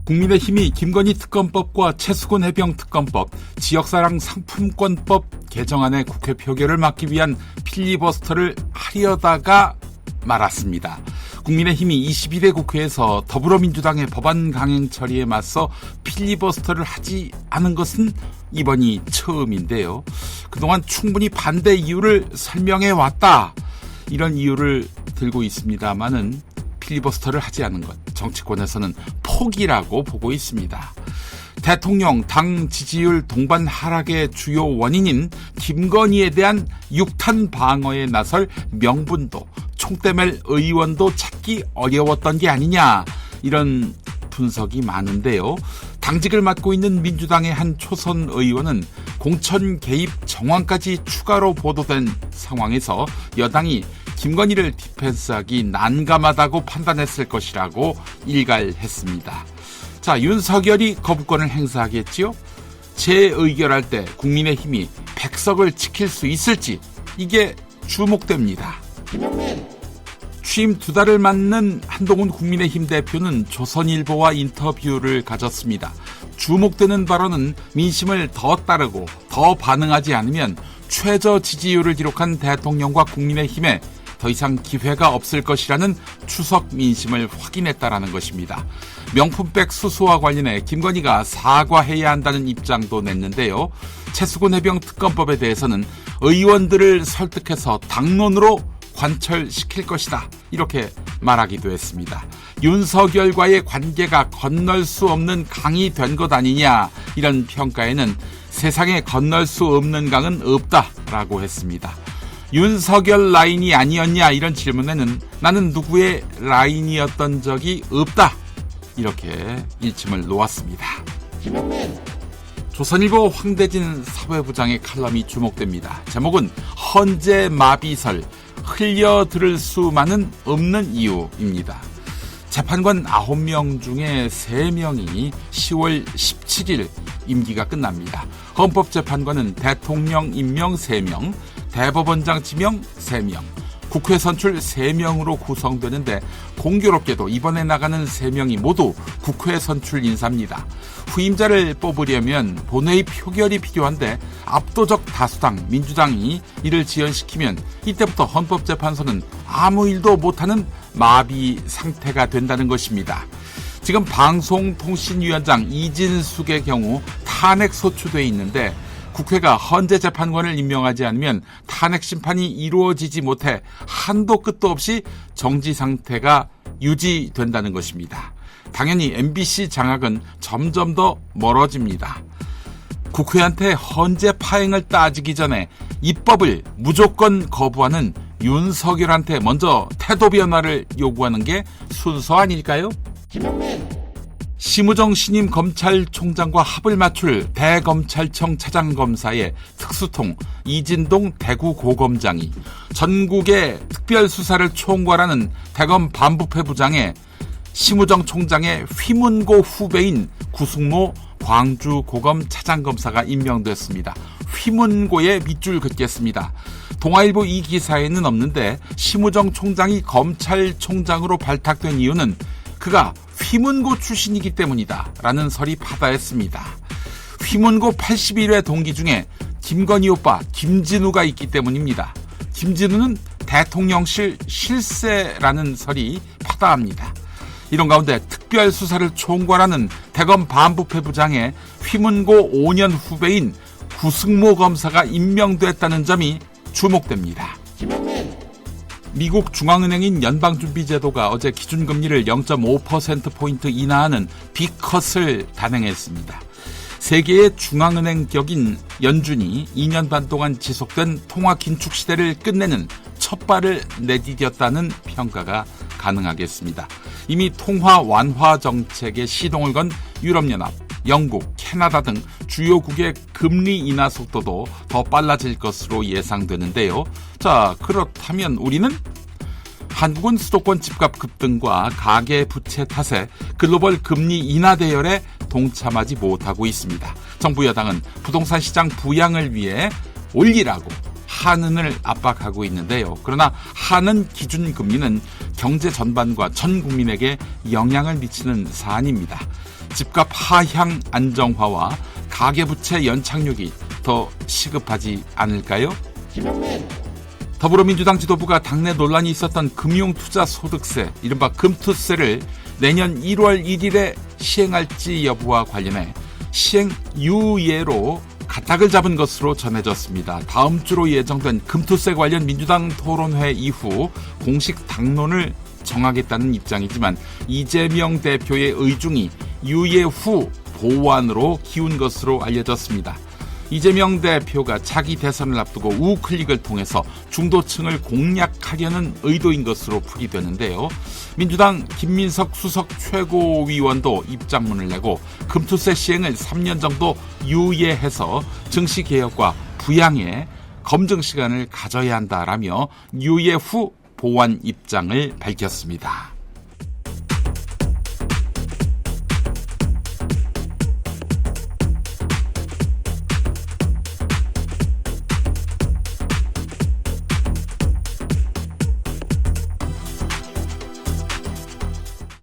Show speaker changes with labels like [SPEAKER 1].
[SPEAKER 1] 국민의힘이 김건희 특검법과 최수근 해병 특검법, 지역사랑 상품권법 개정안의 국회 표결을 막기 위한 필리버스터를 하려다가 말았습니다. 국민의힘이 21대 국회에서 더불어민주당의 법안 강행 처리에 맞서 필리버스터를 하지 않은 것은 이번이 처음인데요. 그동안 충분히 반대 이유를 설명해 왔다. 이런 이유를 들고 있습니다만은 필리버스터를 하지 않은 것, 정치권에서는 포기라고 보고 있습니다. 대통령 당 지지율 동반 하락의 주요 원인인 김건희에 대한 육탄 방어에 나설 명분도 총대멜 의원도 찾기 어려웠던 게 아니냐, 이런 분석이 많은데요. 당직을 맡고 있는 민주당의 한 초선 의원은 공천 개입 정황까지 추가로 보도된 상황에서 여당이 김건희를 디펜스하기 난감하다고 판단했을 것이라고 일갈했습니다. 자, 윤석열이 거부권을 행사하겠지요? 재의결할 때 국민의힘이 100석을 지킬 수 있을지, 이게 주목됩니다. 취임 2달을 맞는 한동훈 국민의힘 대표는 조선일보와 인터뷰를 가졌습니다. 주목되는 발언은 민심을 더 따르고 더 반응하지 않으면 최저 지지율을 기록한 대통령과 국민의힘에 더 이상 기회가 없을 것이라는 추석 민심을 확인했다라는 것입니다. 명품백 수수와 관련해 김건희가 사과해야 한다는 입장도 냈는데요. 최수근 해병 특검법에 대해서는 의원들을 설득해서 당론으로 관철시킬 것이다, 이렇게 말하기도 했습니다. 윤석열과의 관계가 건널 수 없는 강이 된 것 아니냐, 이런 평가에는 세상에 건널 수 없는 강은 없다라고 했습니다. 윤석열 라인이 아니었냐, 이런 질문에는 나는 누구의 라인이었던 적이 없다, 이렇게 일침을 놓았습니다. 조선일보 황대진 사회부장의 칼럼이 주목됩니다. 제목은 헌재 마비설, 흘려들을 수만은 없는 이유입니다. 재판관 9명 중에 3명이 10월 17일 임기가 끝납니다. 헌법재판관은 대통령 임명 3명, 대법원장 지명 3명, 국회 선출 3명으로 구성되는데 공교롭게도 이번에 나가는 3명이 모두 국회 선출 인사입니다. 후임자를 뽑으려면 본회의 표결이 필요한데 압도적 다수당 민주당이 이를 지연시키면 이때부터 헌법재판소는 아무 일도 못하는 마비 상태가 된다는 것입니다. 지금 방송통신위원장 이진숙의 경우 탄핵 소추돼 있는데 국회가 헌재 재판관을 임명하지 않으면 탄핵 심판이 이루어지지 못해 한도 끝도 없이 정지 상태가 유지된다는 것입니다. 당연히 MBC 장악은 점점 더 멀어집니다. 국회한테 헌재 파행을 따지기 전에 입법을 무조건 거부하는 윤석열한테 먼저 태도 변화를 요구하는 게 순서 아닐까요? 심우정 신임 검찰총장과 합을 맞출 대검찰청 차장검사의 특수통 이진동 대구고검장이 전국의 특별수사를 총괄하는 대검 반부패부장에 심우정 총장의 휘문고 후배인 구승모 광주고검 차장검사가 임명됐습니다. 휘문고에 밑줄 긋겠습니다. 동아일보 이 기사에는 없는데 심우정 총장이 검찰총장으로 발탁된 이유는 그가 휘문고 출신이기 때문이다 라는 설이 파다했습니다. 휘문고 81회 동기 중에 김건희 오빠 김진우가 있기 때문입니다. 김진우는 대통령실 실세라는 설이 파다합니다. 이런 가운데 특별수사를 총괄하는 대검 반부패부장에 휘문고 5년 후배인 구승모 검사가 임명됐다는 점이 주목됩니다. 미국 중앙은행인 연방준비제도가 어제 기준금리를 0.5%포인트 인하하는 빅컷을 단행했습니다. 세계의 중앙은행 격인 연준이 2년 반 동안 지속된 통화 긴축 시대를 끝내는 첫발을 내디뎠다는 평가가 가능하겠습니다. 이미 통화 완화 정책에 시동을 건 유럽연합, 영국, 캐나다 등 주요국의 금리 인하 속도도 더 빨라질 것으로 예상되는데요. 자, 그렇다면 우리는? 한국은 수도권 집값 급등과 가계 부채 탓에 글로벌 금리 인하 대열에 동참하지 못하고 있습니다. 정부 여당은 부동산 시장 부양을 위해 올리라고 한은을 압박하고 있는데요. 그러나 한은 기준금리는 경제 전반과 전 국민에게 영향을 미치는 사안입니다. 집값 하향 안정화와 가계부채 연착륙이 더 시급하지 않을까요?
[SPEAKER 2] 김영민.
[SPEAKER 1] 더불어민주당 지도부가 당내 논란이 있었던 금융투자소득세, 이른바 금투세를 내년 1월 1일에 시행할지 여부와 관련해 시행 유예로 가닥을 잡은 것으로 전해졌습니다. 다음 주로 예정된 금투세 관련 민주당 토론회 이후 공식 당론을 정하겠다는 입장이지만 이재명 대표의 의중이 유예 후 보완으로 기운 것으로 알려졌습니다. 이재명 대표가 차기 대선을 앞두고 우클릭을 통해서 중도층을 공략하려는 의도인 것으로 풀이되는데요. 민주당 김민석 수석 최고위원도 입장문을 내고 금투세 시행을 3년 정도 유예해서 증시개혁과 부양에 검증 시간을 가져야 한다라며 유예 후 보완 입장을 밝혔습니다.